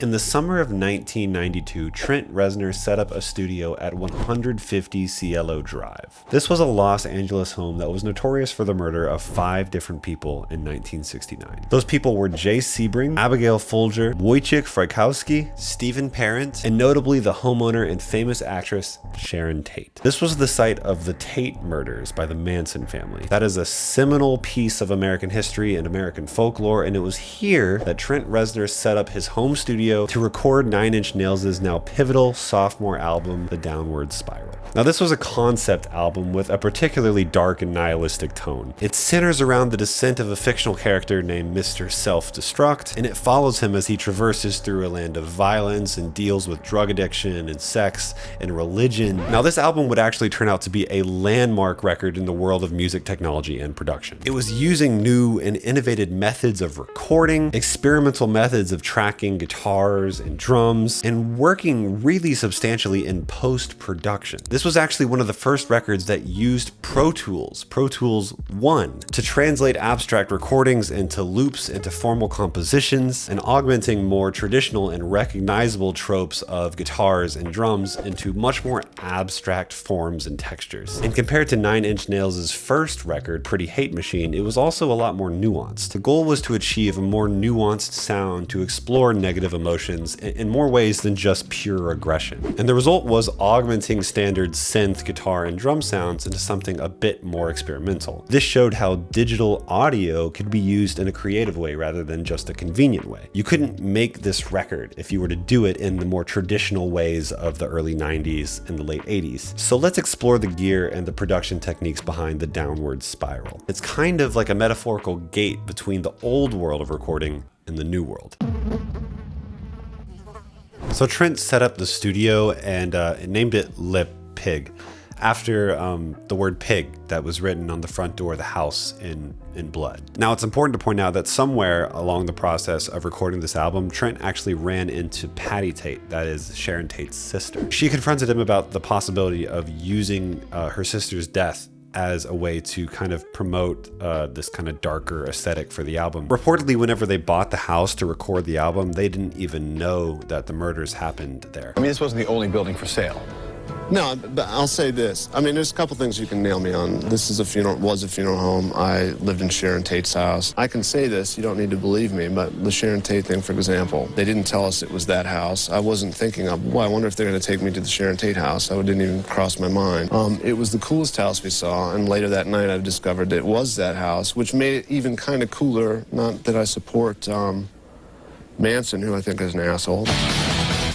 In the summer of 1992, Trent Reznor set up a studio at 150 Cielo Drive. This was a Los Angeles home that was notorious for the murder of 5 different people in 1969. Those people were Jay Sebring, Abigail Folger, Wojciech Frykowski, Stephen Parent, and notably the homeowner and famous actress Sharon Tate. This was the site of the Tate murders by the Manson family. That is a seminal piece of American history and American folklore, and it was here that Trent Reznor set up his home studio to record Nine Inch Nails' now pivotal sophomore album, The Downward Spiral. Now, this was a concept album with a particularly dark and nihilistic tone. It centers around the descent of a fictional character named Mr. Self-Destruct, and it follows him as he traverses through a land of violence and deals with drug addiction and sex and religion. Now, this album would actually turn out to be a landmark record in the world of music technology and production. It was using new and innovative methods of recording, experimental methods of tracking guitars and drums, and working really substantially in post-production. This was actually one of the first records that used Pro Tools 1, to translate abstract recordings into loops, into formal compositions, and augmenting more traditional and recognizable tropes of guitars and drums into much more abstract forms and textures. And compared to Nine Inch Nails' first record, Pretty Hate Machine, it was also a lot more nuanced. The goal was to achieve a more nuanced sound to explore negative emotions in more ways than just pure aggression. And the result was augmenting standard synth, guitar, and drum sounds into something a bit more experimental. This showed how digital audio could be used in a creative way rather than just a convenient way. You couldn't make this record if you were to do it in the more traditional ways of the early 90s and the late 80s. So let's explore the gear and the production techniques behind The Downward Spiral. It's kind of like a metaphorical gate between the old world of recording and the new world. So Trent set up the studio and named it Le Pig, after the word pig that was written on the front door of the house in blood. Now, it's important to point out that somewhere along the process of recording this album, Trent actually ran into Patty Tate, that is Sharon Tate's sister. She confronted him about the possibility of using her sister's death as a way to kind of promote this kind of darker aesthetic for the album. Reportedly, whenever they bought the house to record the album, they didn't even know that the murders happened there. I mean, this wasn't the only building for sale. No, but I'll say this. I mean, there's a couple things you can nail me on. This is was a funeral home. I lived in Sharon Tate's house. I can say this, you don't need to believe me, but the Sharon Tate thing, for example, they didn't tell us it was that house. I wasn't thinking of, well, I wonder if they're going to take me to the Sharon Tate house. That didn't even cross my mind. It was the coolest house we saw, and later that night I discovered it was that house, which made it even kind of cooler. Not that I support Manson, who I think is an asshole.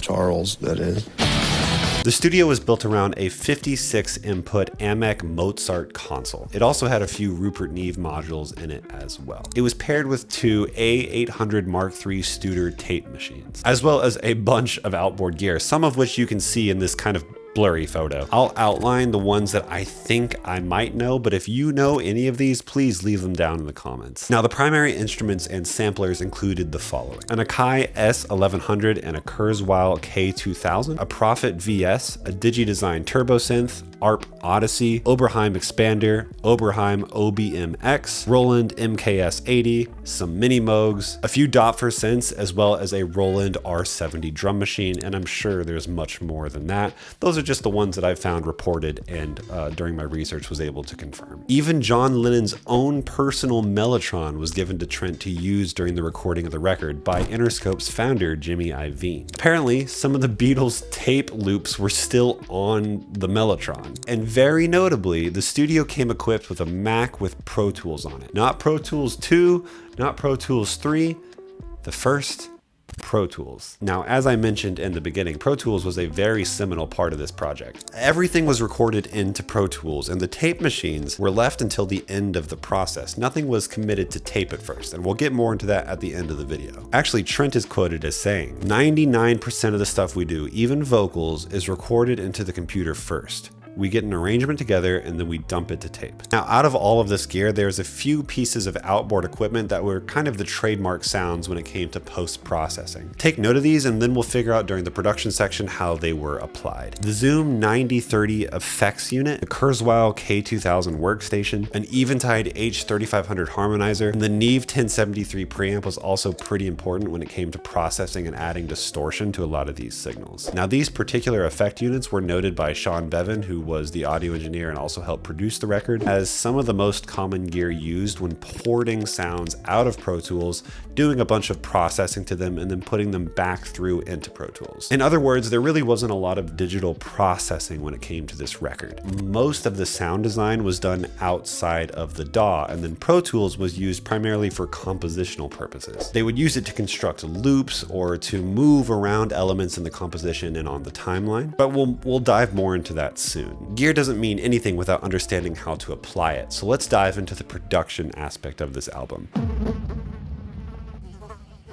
Charles, that is. The studio was built around a 56-input AMEC Mozart console. It also had a few Rupert Neve modules in it as well. It was paired with 2 A800 Mark III Studer tape machines, as well as a bunch of outboard gear, some of which you can see in this kind of blurry photo. I'll outline the ones that I think I might know, but if you know any of these, please leave them down in the comments. Now, the primary instruments and samplers included the following: an Akai S1100 and a Kurzweil K2000, a Prophet VS, a DigiDesign Turbo Synth, ARP Odyssey, Oberheim Expander, Oberheim OBMX, Roland MKS80, some Mini Moogs, a few Dopfer synths, as well as a Roland R70 drum machine, and I'm sure there's much more than that. Those are just the ones that I found reported and during my research was able to confirm. Even John Lennon's own personal Mellotron was given to Trent to use during the recording of the record by Interscope's founder, Jimmy Iovine. Apparently, some of the Beatles tape loops were still on the Mellotron. And very notably, the studio came equipped with a Mac with Pro Tools on it. Not Pro Tools 2, not Pro Tools 3, the first Pro Tools. Now, as I mentioned in the beginning, Pro Tools was a very seminal part of this project. Everything was recorded into Pro Tools, and the tape machines were left until the end of the process. Nothing was committed to tape at first, and we'll get more into that at the end of the video. Actually, Trent is quoted as saying, 99% of the stuff we do, even vocals, is recorded into the computer first. we get an arrangement together, and then we dump it to tape. Now, out of all of this gear, there's a few pieces of outboard equipment that were kind of the trademark sounds when it came to post-processing. Take note of these, and then we'll figure out during the production section how they were applied. The Zoom 9030 effects unit, the Kurzweil K2000 workstation, an Eventide H3500 harmonizer, and the Neve 1073 preamp was also pretty important when it came to processing and adding distortion to a lot of these signals. Now, these particular effect units were noted by Sean Bevan, who was the audio engineer and also helped produce the record, as some of the most common gear used when porting sounds out of Pro Tools, doing a bunch of processing to them, and then putting them back through into Pro Tools. In other words, there really wasn't a lot of digital processing when it came to this record. Most of the sound design was done outside of the DAW, and then Pro Tools was used primarily for compositional purposes. They would use it to construct loops or to move around elements in the composition and on the timeline, but we'll dive more into that soon. Gear doesn't mean anything without understanding how to apply it, so let's dive into the production aspect of this album.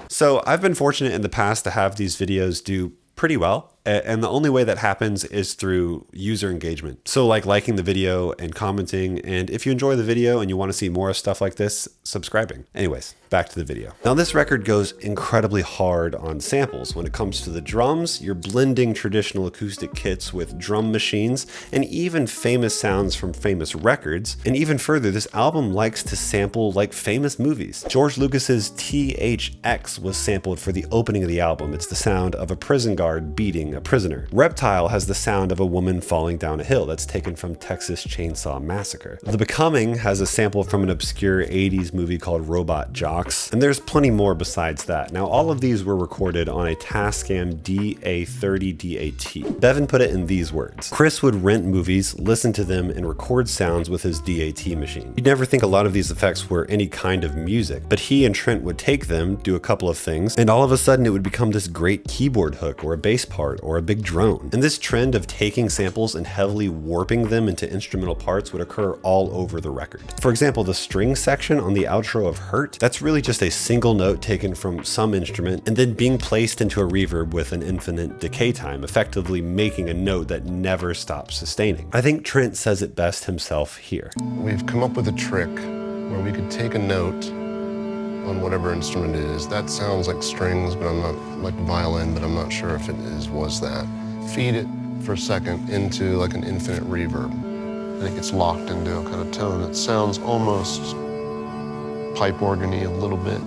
So I've been fortunate in the past to have these videos do pretty well. And the only way that happens is through user engagement. So like liking the video and commenting, and if you enjoy the video and you want to see more stuff like this, subscribing. Anyways, back to the video. Now this record goes incredibly hard on samples. When it comes to the drums, you're blending traditional acoustic kits with drum machines and even famous sounds from famous records. And even further, this album likes to sample like famous movies. George Lucas's THX was sampled for the opening of the album. It's the sound of a prison guard beating a prisoner. Reptile has the sound of a woman falling down a hill. That's taken from Texas Chainsaw Massacre. The Becoming has a sample from an obscure 80s movie called Robot Jocks, and there's plenty more besides that. Now, all of these were recorded on a Tascam DA30 DAT. Bevan put it in these words: Chris would rent movies, listen to them, and record sounds with his DAT machine. You'd never think a lot of these effects were any kind of music, but he and Trent would take them, do a couple of things, and all of a sudden it would become this great keyboard hook or a bass part or a big drone. And this trend of taking samples and heavily warping them into instrumental parts would occur all over the record. For example, the string section on the outro of Hurt, that's really just a single note taken from some instrument and then being placed into a reverb with an infinite decay time, effectively making a note that never stops sustaining. I think Trent says it best himself here. We've come up with a trick where we could take a note on whatever instrument it is. That sounds like strings, but I'm not, like violin, but I'm not sure if it was that. Feed it for a second into like an infinite reverb. And it gets locked into a kind of tone that sounds almost pipe organ-y a little bit.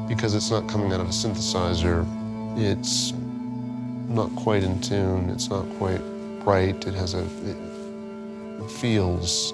Because it's not coming out of a synthesizer, it's not quite in tune, it's not quite right, it feels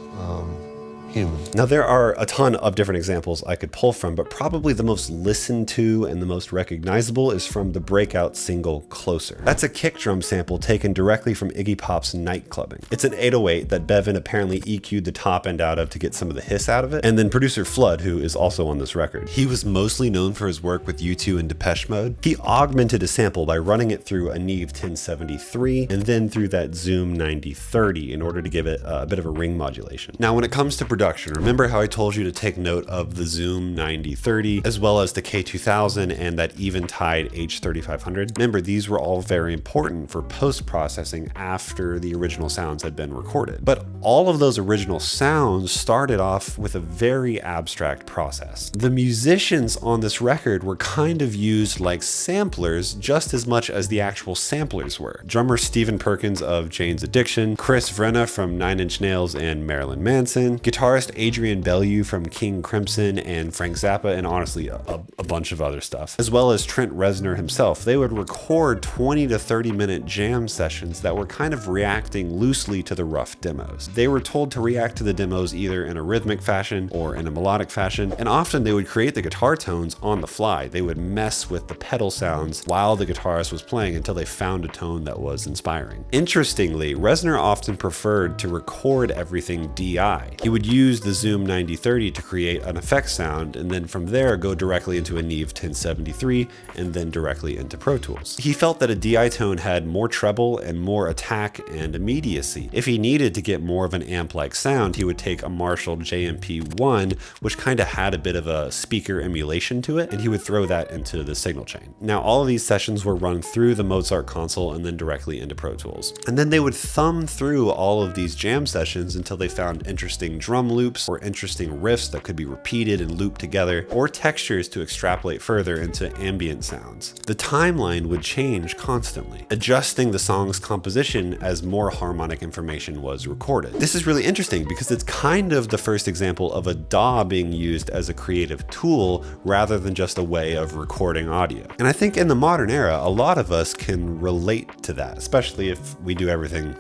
human. Now there are a ton of different examples I could pull from, but probably the most listened to and the most recognizable is from the breakout single Closer. That's a kick drum sample taken directly from Iggy Pop's Night Clubbing. It's an 808 that Bevan apparently EQ'd the top end out of to get some of the hiss out of it, and then producer Flood, who is also on this record. He was mostly known for his work with U2 and Depeche Mode. He augmented a sample by running it through a Neve 1073 and then through that Zoom 9030 in order to give it a bit of a ring modulation. Now when it comes to production, remember how I told you to take note of the Zoom 9030 as well as the K2000 and that Eventide H3500? Remember, these were all very important for post-processing after the original sounds had been recorded. But all of those original sounds started off with a very abstract process. The musicians on this record were kind of used like samplers just as much as the actual samplers were. Drummer Stephen Perkins of Jane's Addiction, Chris Vrenna from Nine Inch Nails and Marilyn Manson, guitarist Adrian Bellew from King Crimson and Frank Zappa, and honestly a bunch of other stuff, as well as Trent Reznor himself. They would record 20 to 30 minute jam sessions that were kind of reacting loosely to the rough demos. They were told to react to the demos either in a rhythmic fashion or in a melodic fashion, and often they would create the guitar tones on the fly. They would mess with the pedal sounds while the guitarist was playing until they found a tone that was inspiring. Interestingly, Reznor often preferred to record everything DI. He would use use the Zoom 9030 to create an effect sound, and then from there go directly into a Neve 1073 and then directly into Pro Tools. He felt that a DI tone had more treble and more attack and immediacy. If he needed to get more of an amp-like sound, he would take a Marshall JMP1, which kind of had a bit of a speaker emulation to it, and he would throw that into the signal chain. Now, all of these sessions were run through the Mozart console and then directly into Pro Tools. And then they would thumb through all of these jam sessions until they found interesting drum loops or interesting riffs that could be repeated and looped together, or textures to extrapolate further into ambient sounds. The timeline would change constantly, adjusting the song's composition as more harmonic information was recorded. This is really interesting because it's kind of the first example of a DAW being used as a creative tool rather than just a way of recording audio. And I think in the modern era, a lot of us can relate to that, especially if we do everything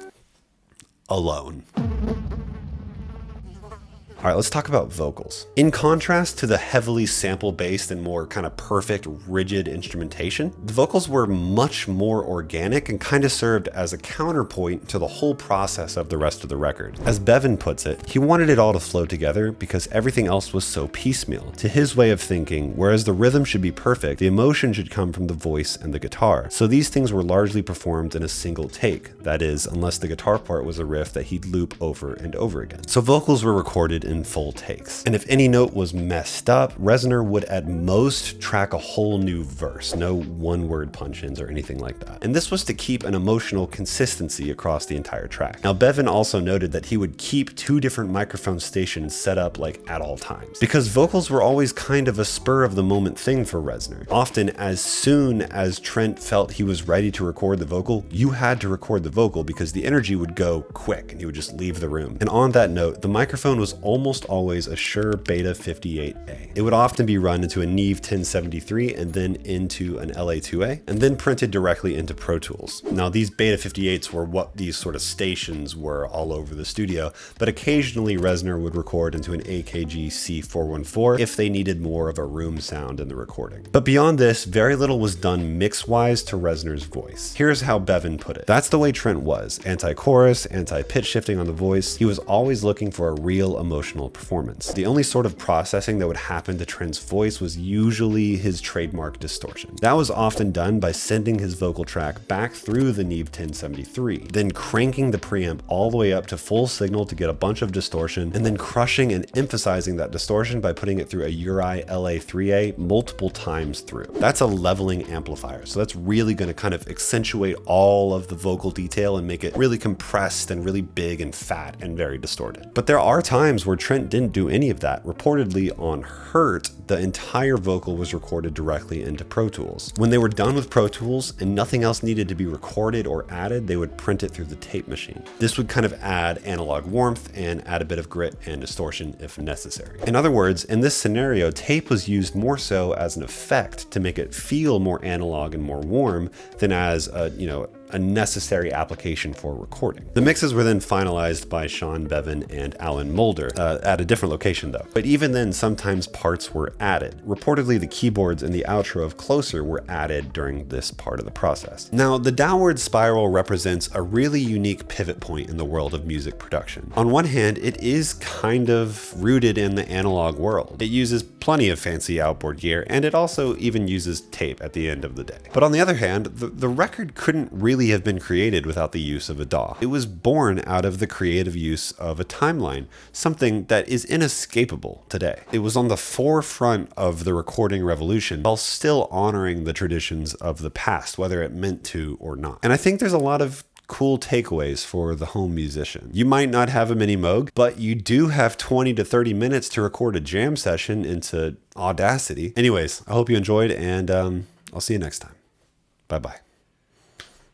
alone. All right, let's talk about vocals. In contrast to the heavily sample-based and more kind of perfect, rigid instrumentation, the vocals were much more organic and kind of served as a counterpoint to the whole process of the rest of the record. As Bevan puts it, he wanted it all to flow together because everything else was so piecemeal. To his way of thinking, whereas the rhythm should be perfect, the emotion should come from the voice and the guitar. So these things were largely performed in a single take. That is, unless the guitar part was a riff that he'd loop over and over again. So vocals were recorded in full takes. And if any note was messed up, Reznor would at most track a whole new verse, no one-word punch-ins or anything like that. And this was to keep an emotional consistency across the entire track. Now, Bevan also noted that he would keep 2 different microphone stations set up like at all times, because vocals were always kind of a spur-of-the-moment thing for Reznor. Often, as soon as Trent felt he was ready to record the vocal, you had to record the vocal because the energy would go quick and he would just leave the room. And on that note, the microphone was almost always a Shure Beta 58A. It would often be run into a Neve 1073 and then into an LA2A, and then printed directly into Pro Tools. Now, these Beta 58s were what these sort of stations were all over the studio, but occasionally Reznor would record into an AKG C414 if they needed more of a room sound in the recording. But beyond this, very little was done mix-wise to Reznor's voice. Here's how Bevan put it. That's the way Trent was. Anti-chorus, anti-pitch shifting on the voice. He was always looking for a real emotional performance. The only sort of processing that would happen to Trent's voice was usually his trademark distortion. That was often done by sending his vocal track back through the Neve 1073, then cranking the preamp all the way up to full signal to get a bunch of distortion, and then crushing and emphasizing that distortion by putting it through a Uri LA3A multiple times through. That's a leveling amplifier, so that's really going to kind of accentuate all of the vocal detail and make it really compressed and really big and fat and very distorted. But there are times where Trent didn't do any of that. Reportedly on Hurt, the entire vocal was recorded directly into Pro Tools. When they were done with Pro Tools and nothing else needed to be recorded or added, they would print it through the tape machine. This would kind of add analog warmth and add a bit of grit and distortion if necessary. In other words, in this scenario, tape was used more so as an effect to make it feel more analog and more warm than as a necessary application for recording. The mixes were then finalized by Sean Bevan and Alan Mulder at a different location though. But even then, sometimes parts were added. Reportedly, the keyboards in the outro of Closer were added during this part of the process. Now, the downward spiral represents a really unique pivot point in the world of music production. On one hand, it is kind of rooted in the analog world. It uses plenty of fancy outboard gear, and it also even uses tape at the end of the day. But on the other hand, the record couldn't really have been created without the use of a DAW. It was born out of the creative use of a timeline, something that is inescapable today. It was on the forefront of the recording revolution while still honoring the traditions of the past, whether it meant to or not. And I think there's a lot of cool takeaways for the home musician. You might not have a mini Moog, but you do have 20 to 30 minutes to record a jam session into Audacity. Anyways, I hope you enjoyed, and I'll see you next time. Bye-bye.